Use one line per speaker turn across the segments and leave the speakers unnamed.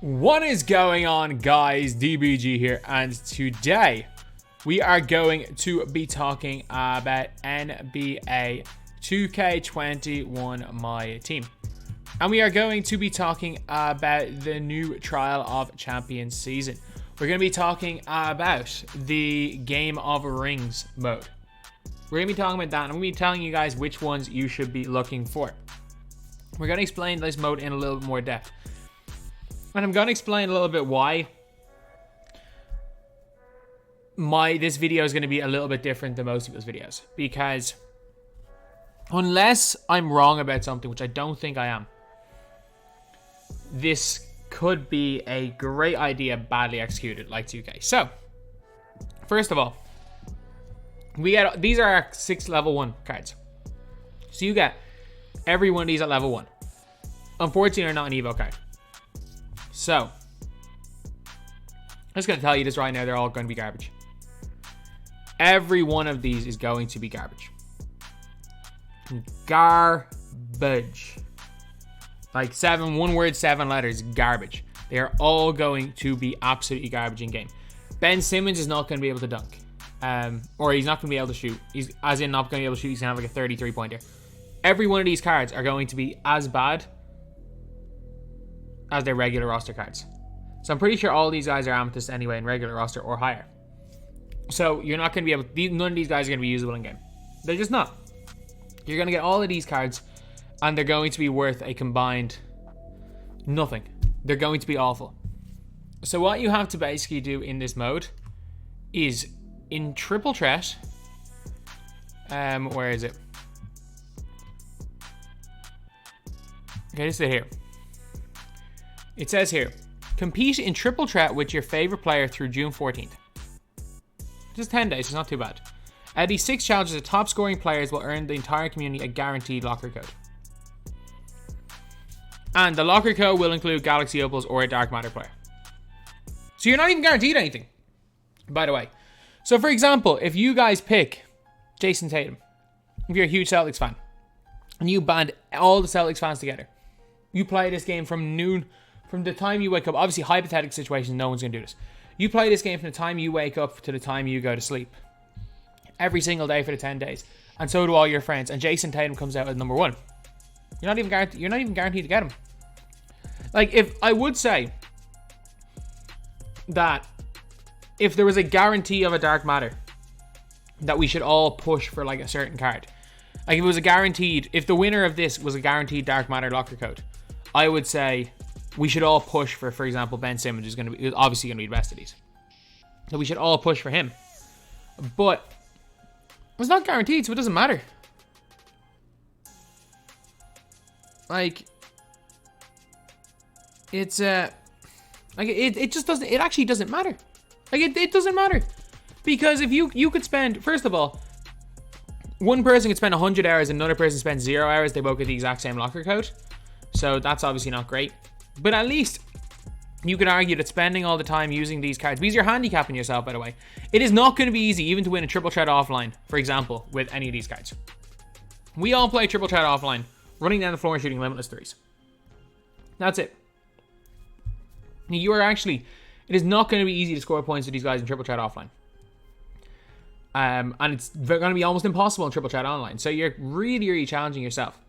What is going on, guys? DBG here, and today we are going to be talking about NBA 2K21 MyTEAM. And we are going to be talking about the new Trial of Champions season. We're going to be talking about the Game of Rings mode. We're going to be talking about that, and I'm going to be telling you guys which ones you should be looking for. We're going to explain this mode in a little bit more depth. And I'm going to explain a little bit why this video is going to be a little bit different than most people's videos. Because unless I'm wrong about something, which I don't think I am, this could be a great idea badly executed like 2K. So, first of all, these are our 6 level 1 cards. So you get every one of these at level 1. Unfortunately, they're not an Evo card. So, I'm just going to tell you this right now, they're all going to be garbage. Every one of these is going to be garbage. Garbage. Like 1 word, 7 letters, garbage. They are all going to be absolutely garbage in game. Ben Simmons is not going to be able to dunk. Or he's not going to be able to shoot. He's not going to be able to shoot, he's going to have like a 33 pointer. Every one of these cards are going to be as bad as their regular roster cards. So I'm pretty sure all these guys are amethyst anyway in regular roster or higher. So you're not going to be able, none of these guys are going to be usable in game. They're just not. You're going to get all of these cards and they're going to be worth a combined nothing. They're going to be awful. So what you have to basically do in this mode is in triple threat, where is it? Okay, this is it here. It says here, compete in triple threat with your favorite player through June 14th. Just 10 days, it's not too bad. At these 6 challenges, the top scoring players will earn the entire community a guaranteed locker code. And the locker code will include Galaxy Opals or a Dark Matter player. So you're not even guaranteed anything, by the way. So for example, if you guys pick Jason Tatum, if you're a huge Celtics fan, and you band all the Celtics fans together, you play this game from noon, from the time you wake up. Obviously, hypothetical situations, no one's going to do this. You play this game from the time you wake up to the time you go to sleep. Every single day for the 10 days. And so do all your friends. And Jason Tatum comes out as number 1. You're not even guaranteed to get him. Like, if I would say that if there was a guarantee of a Dark Matter, that we should all push for like a certain card. Like if it was a guaranteed, if the winner of this was a guaranteed Dark Matter locker code, I would say we should all push for example, Ben Simmons is obviously going to be the best of these. So we should all push for him. But it's not guaranteed, so it doesn't matter. Like, it's like it just doesn't. It actually doesn't matter. Like it doesn't matter because if you could spend, first of all, one person could spend 100 hours and another person spends 0 hours. They both get the exact same locker code. So that's obviously not great. But at least you could argue that spending all the time using these cards, because you're handicapping yourself, by the way. It is not going to be easy even to win a triple threat offline, for example, with any of these cards. We all play triple threat offline, running down the floor and shooting limitless threes. That's it. You are actually, it is not going to be easy to score points with these guys in triple threat offline. And it's going to be almost impossible in triple threat online. So you're really, really challenging yourself.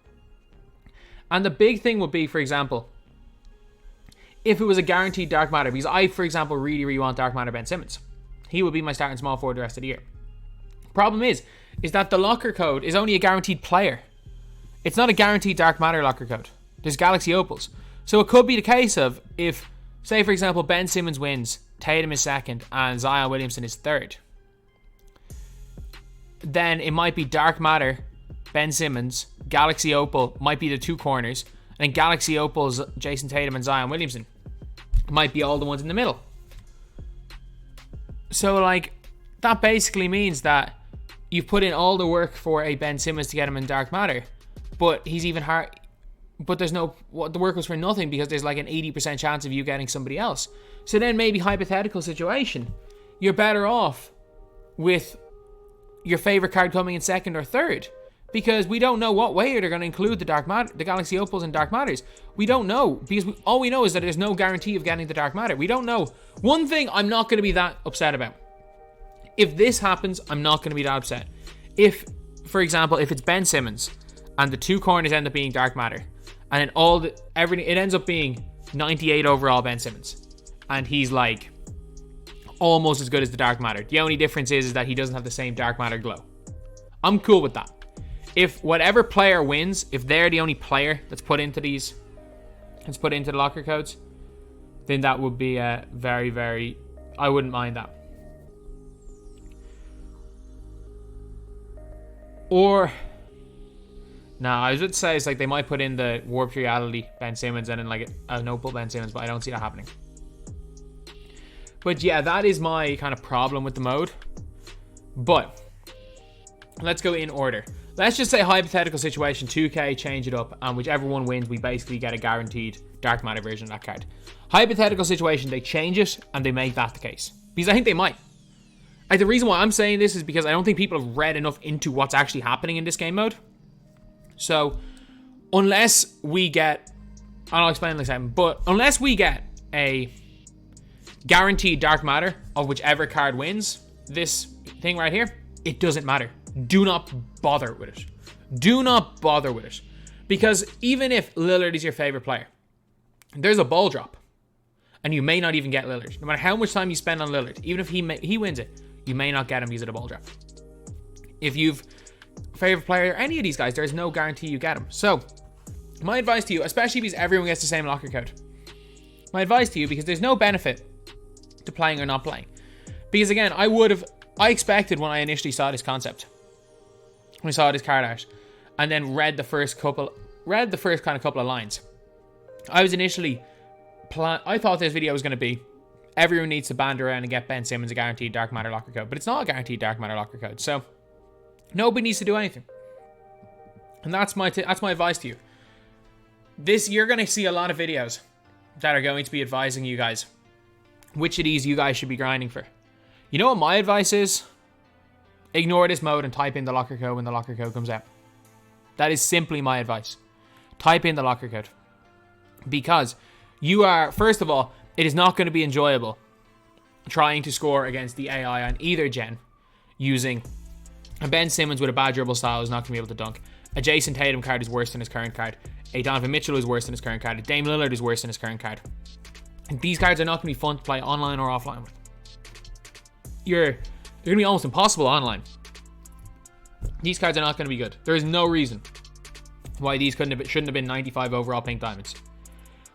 And the big thing would be, for example, if it was a guaranteed Dark Matter, because I, for example, really, really want Dark Matter Ben Simmons. He would be my starting small forward the rest of the year. Problem is that the locker code is only a guaranteed player. It's not a guaranteed Dark Matter locker code. There's Galaxy Opals. So it could be the case of if, say, for example, Ben Simmons wins, Tatum is second, and Zion Williamson is third. Then it might be Dark Matter, Ben Simmons, Galaxy Opal might be the 2 corners, and Galaxy Opals, Jason Tatum and Zion Williamson might be all the ones in the middle. So, like, that basically means that you've put in all the work for a Ben Simmons to get him in Dark Matter, but he's even hard. But there's no, the work was for nothing because there's like an 80% chance of you getting somebody else. So then maybe hypothetical situation, you're better off with your favorite card coming in second or third, because we don't know what way they're going to include the galaxy opals and dark matters. We don't know, because all we know is that there's no guarantee of getting the dark matter. We don't know. One thing I'm not going to be that upset about. If this happens, I'm not going to be that upset. If, for example, if it's Ben Simmons and the 2 corners end up being dark matter, and then everything, it ends up being 98 overall Ben Simmons, and he's like almost as good as the dark matter. The only difference is that he doesn't have the same dark matter glow. I'm cool with that. If whatever player wins, if they're the only player that's put into the locker codes, then that would be very, very, I wouldn't mind that. Or, I was going to say it's like they might put in the warped reality Ben Simmons and then like an opal Ben Simmons, but I don't see that happening. But yeah, that is my kind of problem with the mode. But let's go in order. Let's just say hypothetical situation, 2K, change it up, and whichever one wins, we basically get a guaranteed dark matter version of that card. Hypothetical situation, they change it and they make that the case. Because I think they might. Like, the reason why I'm saying this is because I don't think people have read enough into what's actually happening in this game mode. So, unless we get, I'll explain in a second, but unless we get a guaranteed dark matter of whichever card wins this thing right here, it doesn't matter. Do not bother with it. Do not bother with it. Because even if Lillard is your favorite player, there's a ball drop, and you may not even get Lillard. No matter how much time you spend on Lillard, even if he wins it, you may not get him because of the ball drop. If you've favorite player, any of these guys, there's no guarantee you get him. So, my advice to you, especially because everyone gets the same locker code, my advice to you, because there's no benefit to playing or not playing. Because again, I expected when I initially saw this concept, when I saw this card art, and then read the first kind of couple of lines. I was initially, I thought this video was going to be, everyone needs to band around and get Ben Simmons a guaranteed dark matter locker code, but it's not a guaranteed dark matter locker code, so nobody needs to do anything. And that's my advice to you. You're going to see a lot of videos that are going to be advising you guys which of these you guys should be grinding for. You know what my advice is? Ignore this mode and type in the locker code when the locker code comes out. That is simply my advice. Type in the locker code. Because you are, first of all, it is not going to be enjoyable trying to score against the AI on either gen using a Ben Simmons with a bad dribble style is not going to be able to dunk. A Jason Tatum card is worse than his current card. A Donovan Mitchell is worse than his current card. A Dame Lillard is worse than his current card. And these cards are not going to be fun to play online or offline with. They're going to be almost impossible online. These cards are not going to be good. There is no reason why these shouldn't have been 95 overall pink diamonds.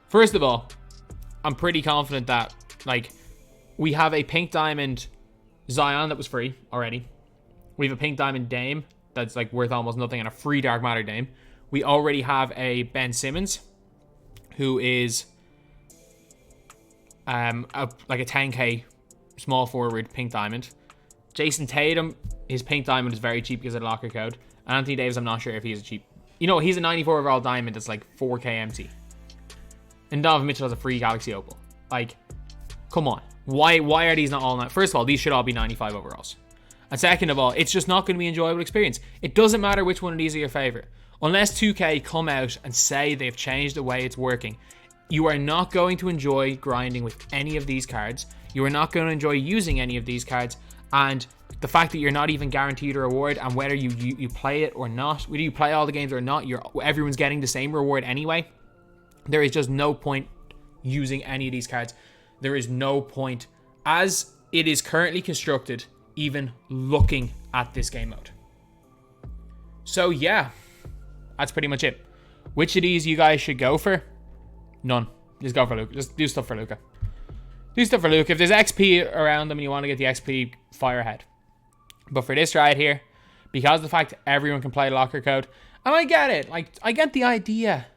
First of all, I'm pretty confident that, like, we have a pink diamond Zion that was free already. We have a pink diamond Dame that's like worth almost nothing, and a free dark matter Dame. We already have a Ben Simmons who is like a 10k small forward pink diamond. Jason Tatum, his pink diamond is very cheap because of the locker code. And Anthony Davis, I'm not sure if he is a cheap. You know, he's a 94 overall diamond that's like 4k MT. And Donovan Mitchell has a free Galaxy Opal. Like, come on. Why are these not all... First of all, these should all be 95 overalls. And second of all, it's just not going to be an enjoyable experience. It doesn't matter which one of these are your favorite. Unless 2K come out and say they've changed the way it's working, you are not going to enjoy grinding with any of these cards. You are not going to enjoy using any of these cards. And the fact that you're not even guaranteed a reward, and whether you play it or not, whether you play all the games or not, everyone's getting the same reward anyway. There is just no point using any of these cards. There is no point, as it is currently constructed, even looking at this game mode. So yeah, that's pretty much it. Which of these you guys should go for? None. Just go for Luka. Just do stuff for Luka. Do stuff for Luka. If there's XP around them and you want to get the XP, fire ahead. But for this right here, because of the fact everyone can play locker code, and I get it. Like, I get the idea.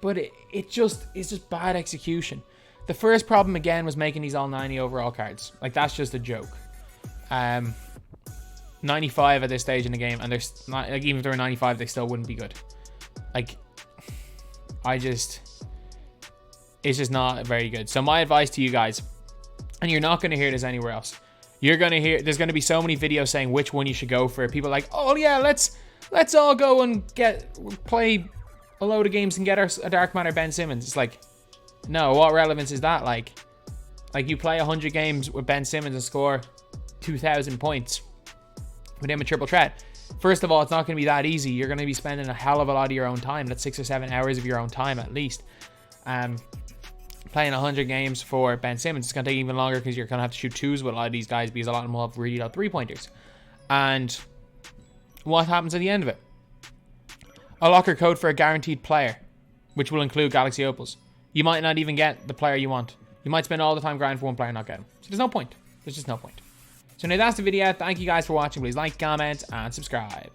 But it's just bad execution. The first problem again was making these all 90 overall cards. Like, that's just a joke. 95 at this stage in the game, and there's not, like, even if they were 95, they still wouldn't be good. Like, it's just not very good. So my advice to you guys, and you're not going to hear this anywhere else, You're gonna hear, there's gonna be so many videos saying which one you should go for. People are like, oh yeah, let's all go and play a load of games and get a Dark Matter Ben Simmons. It's like, no, what relevance is that? Like you play 100 games with Ben Simmons and score 2,000 points with him a triple threat. First of all, it's not going to be that easy. You're going to be spending a hell of a lot of your own time. That's 6 or 7 hours of your own time at least. Playing 100 games for Ben Simmons, it's going to take even longer because you're going to have to shoot twos with a lot of these guys because a lot of them will have really low three-pointers. And what happens at the end of it? A locker code for a guaranteed player, which will include Galaxy Opals. You might not even get the player you want. You might spend all the time grinding for one player and not get him. So there's no point. There's just no point. So now that's the video. Thank you guys for watching. Please like, comment, and subscribe.